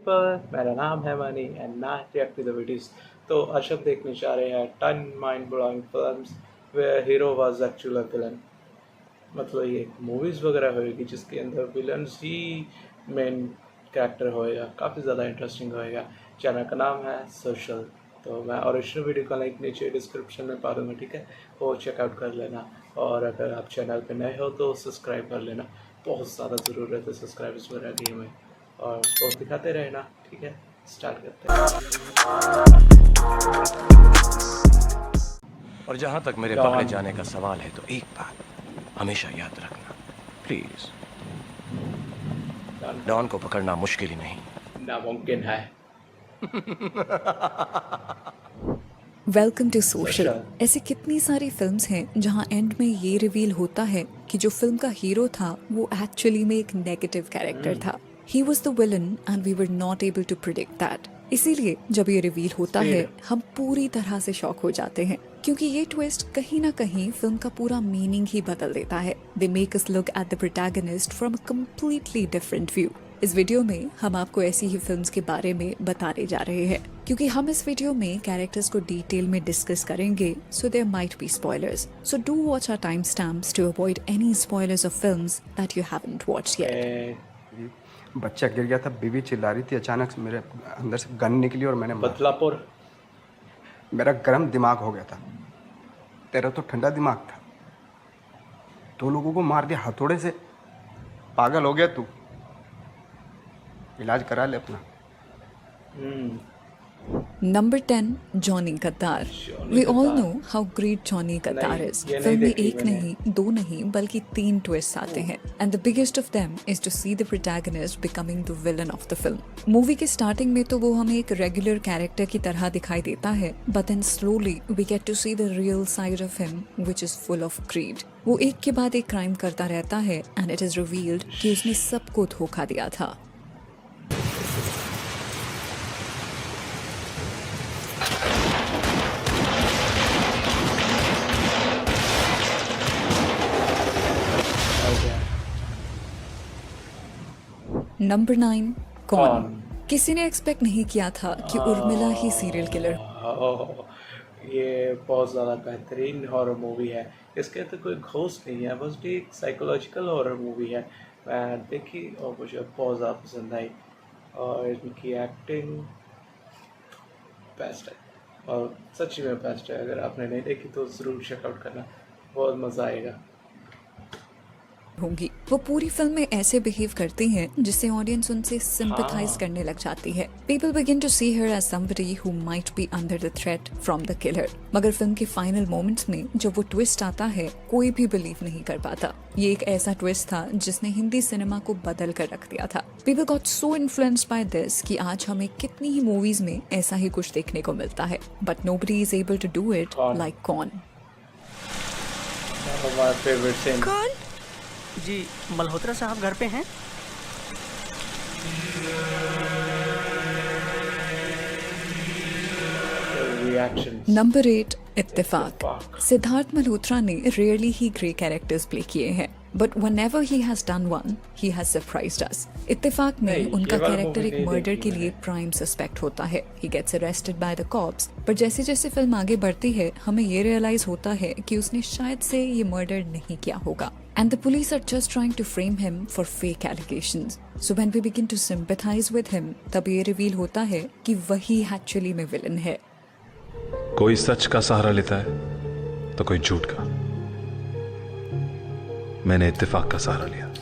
पर मेरा नाम है मनी एंड ना रिएक्ट टू द वीडियोस। तो आज हम देखने जा रहे हैं 10 mind blowing films where hero was actually a villain. मतलब ये मूवीज़ वगैरह होएगी जिसके अंदर विलन्स ही मेन कैरेक्टर होएगा, काफ़ी ज़्यादा इंटरेस्टिंग होएगा। चैनल का नाम है सोशल। तो मैं ओरिजिनल वीडियो का लिंक नीचे डिस्क्रिप्शन में पा दूँगा, ठीक है, वो चेकआउट कर लेना। और अगर आप चैनल पे नए हो तो सब्सक्राइब कर लेना, बहुत ज़्यादा ज़रूरत है सब्सक्राइबर्स वगैरह की हमें, और सपोर्ट दिखाते रहना, ठीक है। स्टार्ट करते हैं। और जहां तक मेरे पकड़े जाने का सवाल है तो एक बात हमेशा याद रखना, प्लीज, डॉन को पकड़ना मुश्किल ही नहीं, नामुमकिन है। Welcome to social. सोशल। ऐसी कितनी सारी फिल्म्स हैं जहां एंड में ये रिवील होता है कि जो फिल्म का हीरो था वो एक्चुअली में एक नेगेटिव कैरेक्टर था। He was the villain and we were not able to predict that. इसीलिए जब ये रिवील होता है हम पूरी तरह से शॉक हो जाते हैं, क्योंकि ये ट्विस्ट कहीं ना कहीं फिल्म का पूरा मीनिंग ही बदल देता है। They make us look at the protagonist from a completely different view. इस वीडियो में हम आपको ऐसी ही फिल्म्स के बारे में बताने जा रहे हैं, क्योंकि हम इस वीडियो में कैरेक्टर्स को डिटेल में डिस्कस करेंगे, so there might be spoilers. So do watch our timestamps to avoid any spoilers of films that you haven't watched yet. बच्चा गिर गया था, बीवी चिल्ला रही थी, अचानक से मेरे अंदर से गन निकली और मैंने बदलापुर। मेरा गर्म दिमाग हो गया था, तेरा तो ठंडा दिमाग था। 2 लोगों को मार दिया हथौड़े से, पागल हो गया तू। इलाज करा ले अपना। Number 10, Johnny Gaddaar. We all know how great Johnny Gaddaar is. Film में एक नहीं, 2 नहीं, बल्कि 3 ट्विस्ट आते हैं, and the biggest of them is to see the protagonist becoming the villain of the film. Movie के स्टार्टिंग में तो वो हमें एक रेगुलर कैरेक्टर की तरह दिखाई देता है, but then slowly we get to see the real side of him which is full of greed. वो एक के बाद एक क्राइम करता रहता है एंड इट इज रिवील्ड कि उसने सबको धोखा दिया था। नंबर 9, कौन। किसी ने एक्सपेक्ट नहीं किया था कि उर्मिला ही सीरियल किलर। ये बहुत ज़्यादा बेहतरीन हॉरर मूवी है। इसके अंदर कोई घोस्ट नहीं है, बस भी एक साइकोलॉजिकल हॉरर मूवी है। मैं देखी और मुझे बहुत ज़्यादा पसंद आई, और इनकी एक्टिंग बेस्ट है, और सच्ची में बेस्ट है। अगर आपने नहीं देखी तो ज़रूर चेकआउट करना, बहुत मज़ा आएगा। होंगी वो पूरी फिल्म में ऐसे बिहेव करती हैं जिससे ऑडियंस उनसे सिंपैथाइज करने लग जाती है। People begin to see her as somebody who might be under the threat from the killer. मगर फिल्म के फाइनल मोमेंट्स में जब वो ट्विस्ट आता है, कोई भी बिलीव नहीं कर पाता। ये एक ऐसा ट्विस्ट था जिसने हिंदी सिनेमा को बदल कर रख दिया था। People got so influenced by this कि आज हमें कितनी ही मूवीज में ऐसा ही कुछ देखने को मिलता है, but nobody is able to do it like कौन। कौन? जी, मल्होत्रा साहब घर पे हैं? नंबर 8, इत्तेफाक। सिद्धार्थ मल्होत्रा ने रेयरली ही ग्रे कैरेक्टर्स प्ले किए हैं, but whenever he has done one, he has surprised us. Ittefaq में उनका कैरेक्टर एक मर्डर के लिए प्राइम सस्पेक्ट होता है। He gets arrested by the cops, पर जैसे जैसे फिल्म आगे बढ़ती है हमें ये रियलाइज होता है कि उसने शायद से ये मर्डर नहीं किया होगा, and the police are just trying to frame him for fake allegations. So when we begin to sympathize with him, तब ये रिवील होता है कि वही एक्चुअली में विलन है। कोई सच का सहारा लेता है तो कोई झूठ का। मैंने इत्तेफाक का सहारा लिया।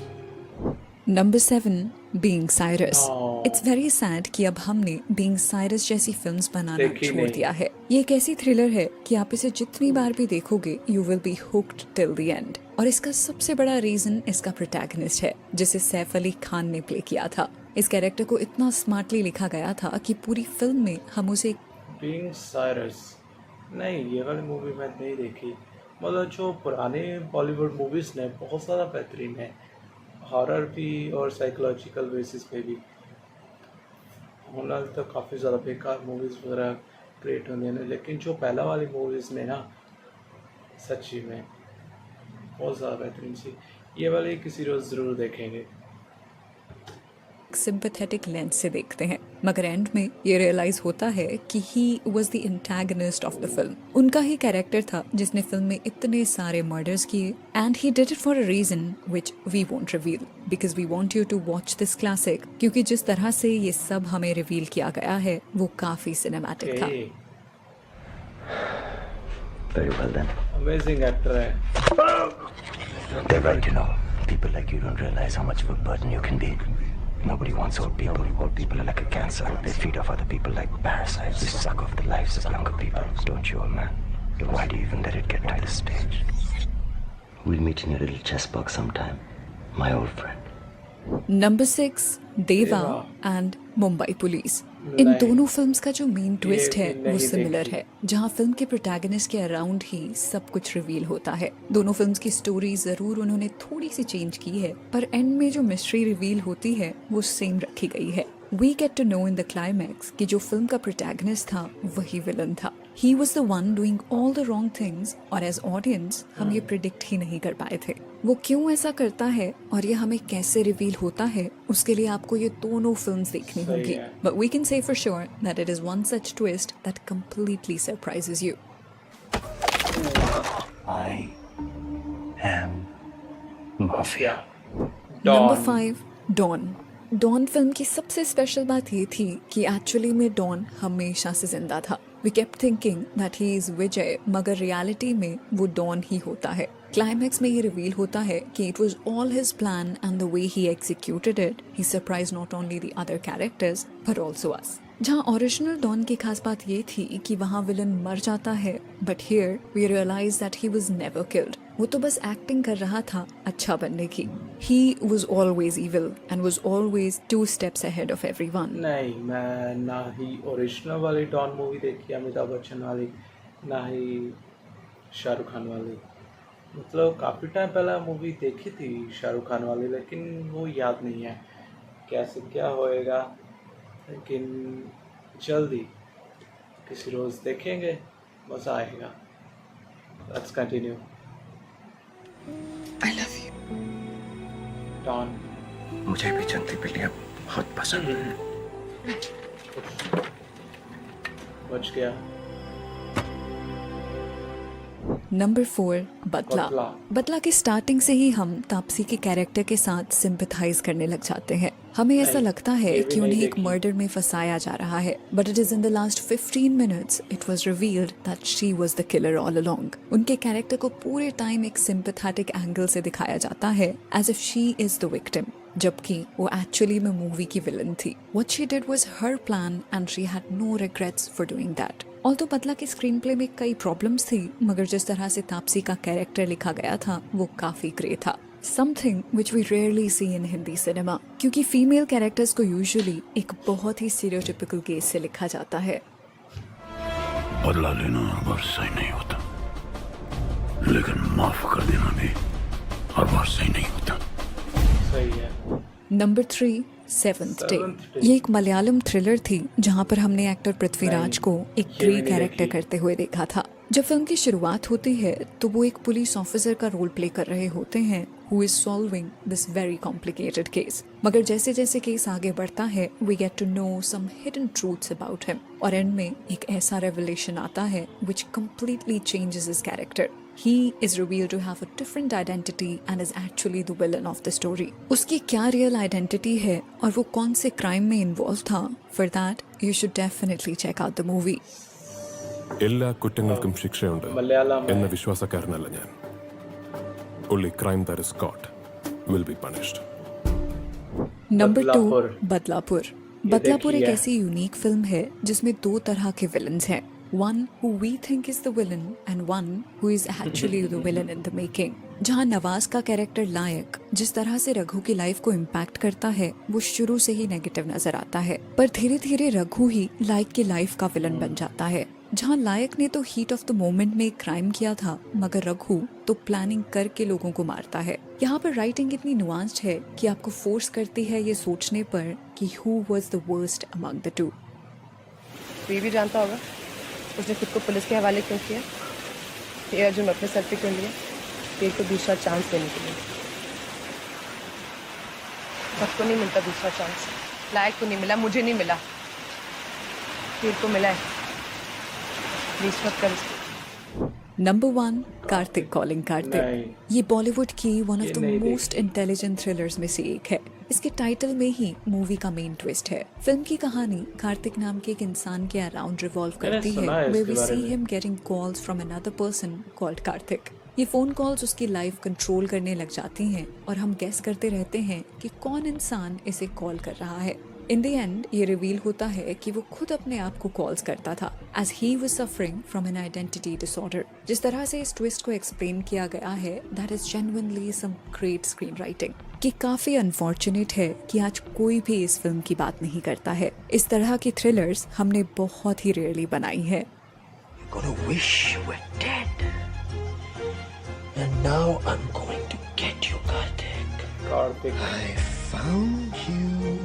Number 7, being Cyrus. It's very sad कि अब हमने बीइंग साइरस जैसी फिल्म्स बनाना छोड़ दिया है। ये एक ऐसी थ्रिलर है कि आप इसे जितनी बार भी देखोगे you will be hooked till the end. और इसका सबसे बड़ा रीजन इसका प्रोटैगनिस्ट है, जिसे सैफ अली खान ने प्ले किया था। इस कैरेक्टर को इतना स्मार्टली लिखा गया था कि पूरी फिल्म में हम उसे बीइंग साइरस, नहीं ये वाली मूवी मैं नहीं देखी। मतलब जो पुराने बॉलीवुड मूवीज़ ने बहुत ज़्यादा बेहतरीन है, हॉरर भी और साइकोलॉजिकल बेसिस पे भी। होना तो काफ़ी ज़्यादा बेकार मूवीज़ वगैरह क्रिएट होने हैं, लेकिन जो पहला वाली मूवीज़ ने ना, सच्ची में बहुत ज़्यादा बेहतरीन सी। ये वाली किसी रोज़ ज़रूर देखेंगे। सिंपैथेटिक लेंस से देखते हैं, मगर एंड में ये रियलाइज होता है कि he was the antagonist of the film. उनका ही कैरेक्टर था जिसने फिल्म में इतने सारे मर्डर्स किए, and he did it for a reason which we won't reveal because we want you to watch this classic, क्योंकि जिस तरह से ये सब हमें रिवील किया गया है वो काफी सिनेमैटिक था। Very well then. Amazing actor है। They're right, you know. People like you don't realize how much of a burden you can be. Nobody wants old people. Old people are like a cancer. They feed off other people like parasites. They suck off the lives of younger people. Don't you, old man? Why do you even let it get to this stage? We'll meet in your little chess box sometime, my old friend. Number 6 देवा and Mumbai police. इन दोनों films का जो main twist है वो similar है, जहां film के protagonist के अराउंड ही सब कुछ रिवील होता है। दोनों फिल्म्स की स्टोरी जरूर उन्होंने थोड़ी सी चेंज की है, पर एंड में जो मिस्ट्री रिवील होती है वो सेम रखी गई है। We get to know in the climax कि जो फिल्म का प्रोटैगनिस्ट था वही विलन था। He was the one doing all the wrong things, और एज ऑडियंस हम ये प्रिडिक्ट ही नहीं कर पाए थे वो क्यों ऐसा करता है और ये हमें कैसे रिवील होता है। उसके लिए आपको ये दोनों फिल्म्स देखनी होगी, but we can say for sure that it is one such twist that completely surprises you. I am Mafia. Number 5 Don. Don film की सबसे स्पेशल बात ये थी कि एक्चुअली में डॉन हमेशा से जिंदा था। We kept thinking that he is Vijay, मगर रियलिटी में वो डॉन ही होता है। क्लाइमैक्स में ये रिवील होता है कि it was all his plan and the way he executed it he surprise not only the other characters but also us. जहाँ ओरिजिनल डॉन की खास बात ये थी कि वहाँ विलन मर जाता है, but here we realise that he was never killed. वो तो बस एक्टिंग कर रहा था अच्छा बनने की। He was always evil and was always 2 steps ahead of everyone। नहीं, मैं ना ही ओरिजिनल वाली डॉन मूवी देखी अमिताभ बच्चन वाली, ना ही शाहरुख खान वाली। मतलब काफ़ी टाइम पहले मूवी देखी थी शाहरुख खान वाली, लेकिन वो याद नहीं है कैसे क्या होएगा, लेकिन जल्दी किसी रोज़ देखेंगे, मज़ा आएगा। Let's continue. I love you. Don मुझे भी चंदी बिल्लियाँ बहुत पसंद है। बच गया। नंबर 4 बदला। बदला की स्टार्टिंग से ही हम तापसी के कैरेक्टर के साथ सिंपैथाइज करने लग जाते हैं। हमें ऐसा लगता है कि उन्हें एक मर्डर में फंसाया जा रहा है, but it is in the last 15 minutes it was revealed that she was the killer all along. उनके कैरेक्टर को पूरे टाइम एक सिंपैथेटिक एंगल से दिखाया जाता है, as if she is the victim, जबकि वो एक्चुअली में मूवी की विलन थी। What she did was her plan and she had no regrets for doing that. Although Badla की स्क्रीन प्ले में कई प्रॉब्लम्स थी, मगर जिस तरह से तापसी का कैरेक्टर लिखा गया था वो काफी ग्रेट था। Something which we rarely see in Hindi cinema, क्योंकि फीमेल कैरेक्टर्स को यूजुअली एक बहुत ही स्टीरियोटिपिकल गेज से लिखा जाता है। बदला लेना हर बार सही नहीं होता, लेकिन माफ कर देना भी हर बार सही नहीं होता। सही है। Number 3 seventh day. ये एक मलयालम थ्रिलर थी जहां पर हमने एक्टर पृथ्वीराज को एक ग्रे कैरेक्टर करते हुए देखा था। जब फिल्म की शुरुआत होती है तो वो एक पुलिस ऑफिसर का रोल प्ले कर रहे होते हैं who is solving this very complicated case. मगर जैसे जैसे केस आगे बढ़ता है we get to know some hidden truths about him, और एंड में एक ऐसा रेवलेशन आता है which completely changes his character. He is revealed to have a different identity and is actually the villain of the story. उसकी क्या real identity है और वो कौन से क्राइम में इन्वॉल्व था, for that you should definitely check out the movie. എല്ലാ കുറ്റങ്ങൾക്കും ശിക്ഷയുണ്ട് എന്ന വിശ്വാസക്കാരനല്ല ഞാൻ. Only crime that is caught will be punished. Number 2 Badlapur. Badlapur एक ऐसी यूनिक फिल्म है जिसमें 2 तरह के विलन्स हैं, one who we think is the villain and one who is actually the villain in the making। जहाँ नवाज का कैरेक्टर लायक जिस तरह से रघु की लाइफ को इम्पैक्ट करता है वो शुरू से ही नेगेटिव नजर आता है, पर धीरे धीरे रघु ही लायक की लाइफ का विलन बन जाता है। जहाँ लायक ने तो हीट ऑफ द मोमेंट में एक क्राइम किया था, मगर रघु तो प्लानिंग करके लोगों को मारता है। यहाँ पर राइटिंग इतनी नुआंस्ड है कि आपको फोर्स करती है ये सोचने पर कि who was the worst among the two। ये भी जानता होगा उसने खुद को पुलिस के हवाले क्यों किया, ये अर्जुन अपने सर पे क्यों लिया, तेरे को दूसरा चांस देने के लिए। सबको नहीं मिलता दूसरा चांस। लायक को नहीं मिला, मुझे नहीं मिला, वीर को मिला है। प्लीज मत कर इसको। Number 1, Kartik calling Kartik. ये बॉलीवुड की one of the most intelligent thrillers में से एक है। इसके टाइटल में ही मूवी का मेन ट्विस्ट है। फिल्म की कहानी कार्तिक नाम के एक इंसान के अराउंड रिवॉल्व करती है, where we see him getting calls from another person called Kartik. ये फोन कॉल्स उसकी लाइफ कंट्रोल करने लग जाती हैं और हम गेस करते रहते हैं कि कौन इंसान इसे कॉल कर रहा है। इन द एंड ये रिवील होता है कि वो खुद अपने आप को कॉल्स करता था, as he was suffering from an identity disorder. जिस तरह से इस ट्विस्ट को एक्सप्लेन किया गया है, that is genuinely some great screenwriting. कि काफी अनफॉर्चुनेट है कि आज कोई भी इस फिल्म की बात नहीं करता है। इस तरह की थ्रिलर्स हमने बहुत ही रेयरली बनाई है। Gonna wish you were dead. And now I'm going to get you, Karthik. Karthik. I found you.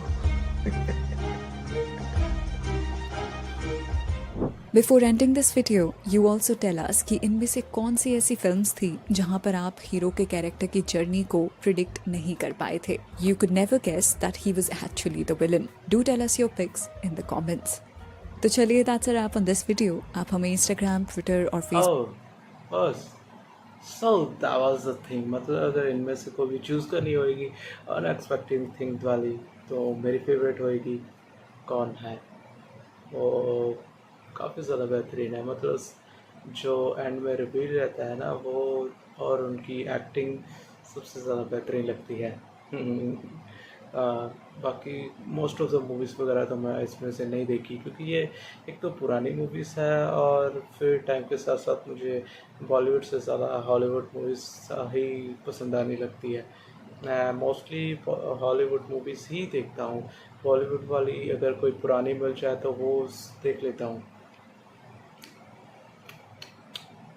Before ending this video, you also tell us कि इनमें से कौन सी ऐसी फिल्म्स थी जहां पर आप हीरो के कैरेक्टर की जर्नी को प्रिडिक्ट नहीं कर पाए थे। You could never guess that he was actually the villain. Do tell us your picks in the comments. तो चलिए, that's a wrap on this video. आप हमें इंस्टाग्राम, ट्विटर और Facebook So that was the thing। मतलब अगर इनमें से कोई भी चूज़ करनी होगी अनएक्सपेक्टेड थिंग वाली, तो मेरी फेवरेट होएगी कौन है। वो काफ़ी ज़्यादा बेहतरीन है। मतलब जो एंड में रिवील रहता है ना वो, और उनकी एक्टिंग सबसे ज़्यादा बेहतरीन लगती है। बाकी मोस्ट ऑफ द मूवीज़ वगैरह तो मैं इसमें से नहीं देखी, क्योंकि ये एक तो पुरानी मूवीज़ है और फिर टाइम के साथ साथ मुझे बॉलीवुड से ज़्यादा हॉलीवुड मूवीज़ ही पसंद आने लगती है। मैं मोस्टली हॉलीवुड मूवीज़ ही देखता हूँ। बॉलीवुड वाली अगर कोई पुरानी मिल जाए तो वो देख लेता हूँ।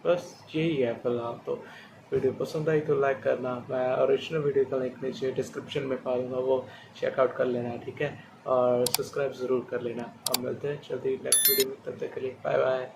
बस यही है फ़िलहाल। तो वीडियो पसंद आई तो लाइक करना। मैं ओरिजिनल वीडियो का लिंक नीचे डिस्क्रिप्शन में पा दूँगा, वो चेकआउट कर लेना, ठीक है। और सब्सक्राइब ज़रूर कर लेना। हम मिलते हैं जल्दी नेक्स्ट वीडियो में, तब तक के लिए बाय बाय।